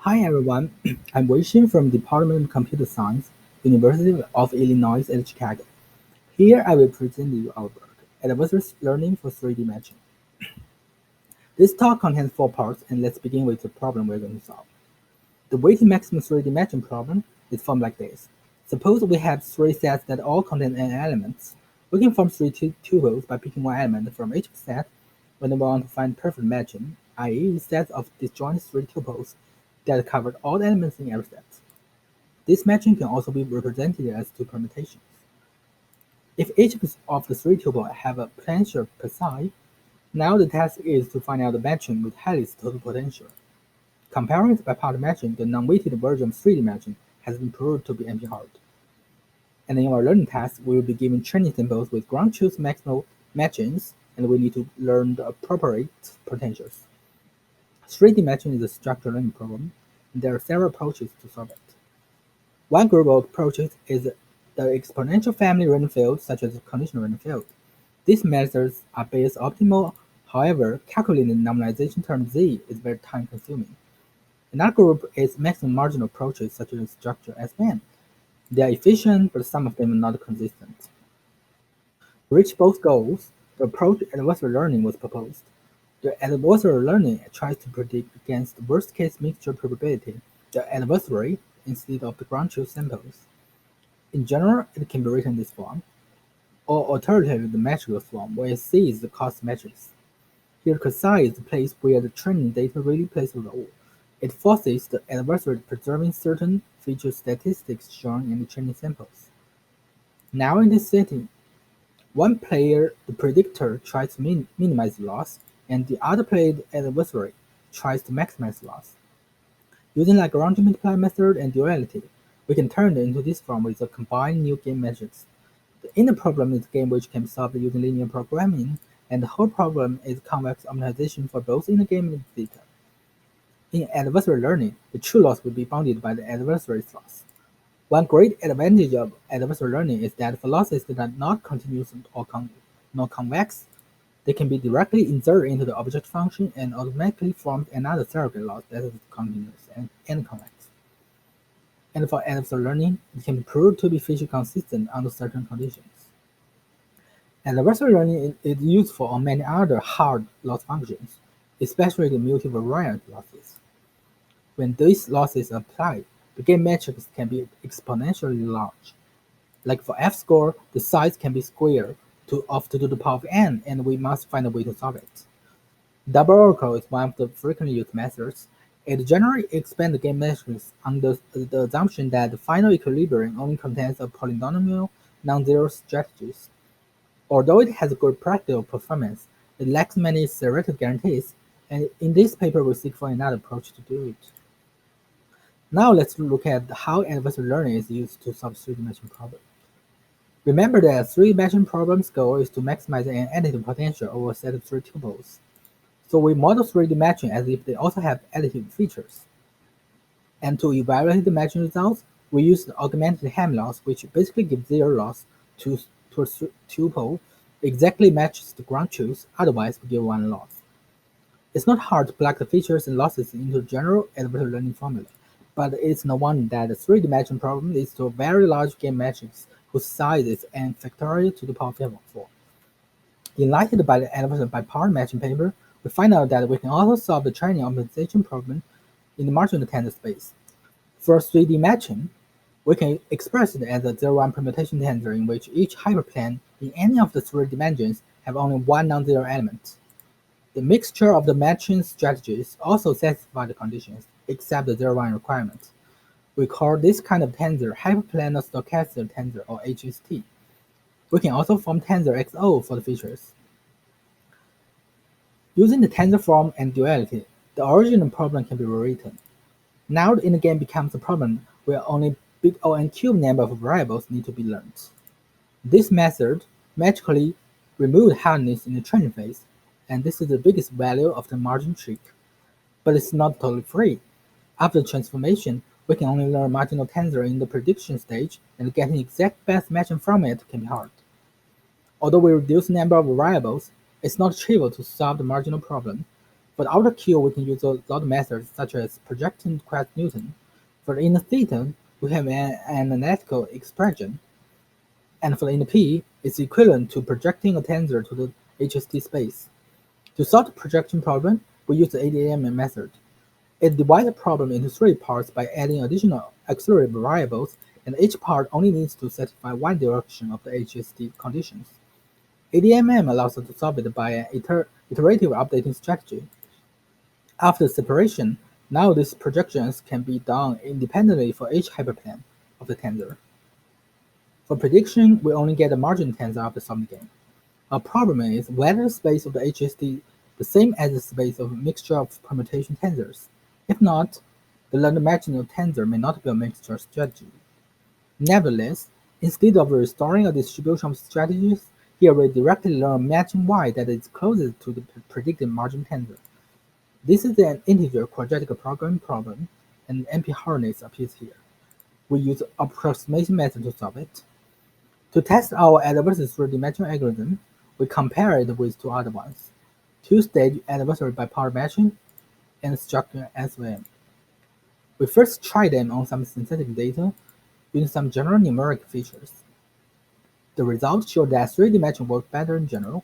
Hi everyone, I'm Weixin from Department of Computer Science, University of Illinois at Chicago. Here I will present you our work, Adversarial Learning for 3D Matching. This talk contains 4 parts, and let's begin with the problem we're going to solve. The weighted maximum 3D matching problem is formed like this. Suppose we have 3 sets that all contain n elements. We can form 3 tuples by picking one element from each set when we want to find perfect matching, i.e. sets of disjoint 3 tuples that cover all elements in every set. This matching can also be represented as 2 permutations. If each of the 3 tuples have a potential psi, now the task is to find out the matching with highest total potential. Comparing it by part matching, the non-weighted version of 3D matching has been proved to be empty-hard. And in our learning task, we will be given training samples with ground truth maximal matchings, and we need to learn the appropriate potentials. 3D matching is a structured learning problem, and there are several approaches to solve it. One group of approaches is the exponential family random field, such as conditional random field. These methods are based optimal, however, calculating the normalization term z is very time-consuming. Another group is maximum marginal approaches, such as structure S-band. They are efficient, but some of them are not consistent. To reach both goals, the approach adversarial learning was proposed. The adversarial learning tries to predict against the worst-case mixture probability, the adversary, instead of the ground truth samples. In general, it can be written in this form, or alternatively the metrical form, where C is the cost matrix. Here psi is the place where the training data really plays a role. It forces the adversary preserving certain feature statistics shown in the training samples. Now in this setting, one player, the predictor, tries to minimize loss, and the other player, the adversary, tries to maximize loss. Using Lagrange multiply method and duality, we can turn it into this form with a combined new game matrix. The inner problem is a game which can be solved using linear programming, and the whole problem is convex optimization for both inner game and data. In adversarial learning, the true loss will be bounded by the adversary's loss. One great advantage of adversarial learning is that for losses that are not continuous or convex, they can be directly inserted into the object function and automatically form another surrogate loss that is continuous and convex. And for adversarial learning, it can be proved to be feature consistent under certain conditions. Adversarial learning is useful on many other hard loss functions, especially the multivariate losses. When these losses are applied, the game matrix can be exponentially large. Like for f-score, the size can be squared to the power of n, and we must find a way to solve it. Double oracle is one of the frequently used methods. It generally expands the game matrix under the assumption that the final equilibrium only contains a polynomial non-zero strategies. Although it has good practical performance, it lacks many theoretical guarantees, and in this paper we seek for another approach to do it. Now let's look at how adversarial learning is used to solve 3D matching problems. Remember that 3D matching problem's goal is to maximize an additive potential over a set of 3 tuples. So we model 3D matching as if they also have additive features. And to evaluate the matching results, we use the augmented Ham loss, which basically gives zero loss to a tuple exactly matches the ground truth, otherwise we give one loss. It's not hard to plug the features and losses into the general adversarial learning formula, but it's no wonder that the 3D matching problem leads to a very large game matrix whose size is n factorial to the power of 4. Enlightened by the adversarial by-part matching paper, we find out that we can also solve the training optimization problem in the marginal tensor space. For 3D matching, we can express it as a 0-1 permutation tensor in which each hyperplane in any of the 3 dimensions have only one non-zero element. The mixture of the matching strategies also satisfy the conditions, except the 0-1 requirement. We call this kind of tensor hyperplanar stochastic tensor, or HST. We can also form tensor XO for the features. Using the tensor form and duality, the original problem can be rewritten. Now the inner game becomes a problem where only big O n cubed number of variables need to be learned. This method magically removed hardness in the training phase, and this is the biggest value of the margin trick. But it's not totally free. After transformation, we can only learn marginal tensor in the prediction stage, and getting exact best matching from it can be hard. Although we reduce the number of variables, it's not trivial to solve the marginal problem. For the outer Q, we can use a lot of methods such as projecting quest Newton. For the inner theta, we have an analytical expression. And for the inner P, it's equivalent to projecting a tensor to the HST space. To solve the projection problem, we use the ADAM method. It divides the problem into three parts by adding additional auxiliary variables, and each part only needs to satisfy one direction of the HST conditions. ADMM allows us to solve it by an iterative updating strategy. After separation, now these projections can be done independently for each hyperplane of the tensor. For prediction, we only get the margin tensor after solving the game. Our problem is whether the space of the HST the same as the space of a mixture of permutation tensors. If not, the learned marginal tensor may not be a mixture strategy. Nevertheless, instead of restoring a distribution of strategies, here we directly learn matching y that is closest to the predicted margin tensor. This is an integer quadratic programming problem, and NP hardness appears here. We use approximation method to solve it. To test our adversarial 3-dimensional algorithm, we compare it with two other ones: two-stage adversarial bipartite matching and structured SVM. We first tried them on some synthetic data using some general numeric features. The results showed that 3-dimensional worked better in general.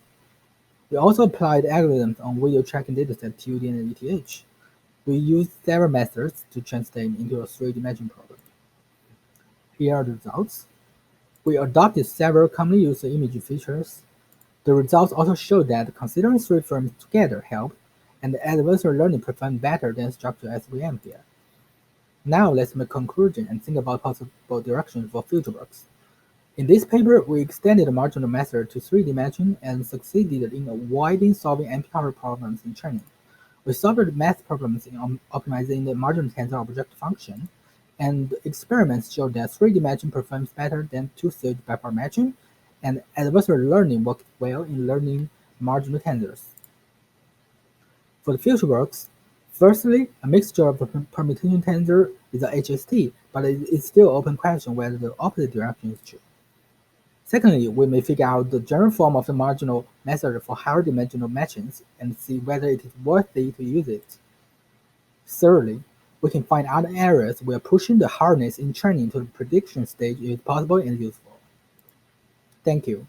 We also applied algorithms on video tracking dataset TUD and ETH. We used several methods to translate into a 3-dimensional problem. Here are the results. We adopted several commonly used image features. The results also show that considering three firms together helped, and the adversarial learning performed better than structured SVM here. Now let's make a conclusion and think about possible directions for future works. In this paper, we extended the marginal method to 3 dimensions and succeeded in avoiding solving NP-hard problems in training. We solved the math problems in optimizing the marginal tensor object function, and experiments showed that 3 dimension performs better than two-stage bipartite matching, and adversarial learning worked well in learning marginal tensors. For the future works, firstly, a mixture of permutation tensor is a HST, but it is still an open question whether the opposite direction is true. Secondly, we may figure out the general form of the marginal method for higher dimensional matchings and see whether it is worthy to use it. Thirdly, we can find other areas where pushing the hardness in training to the prediction stage is possible and useful. Thank you.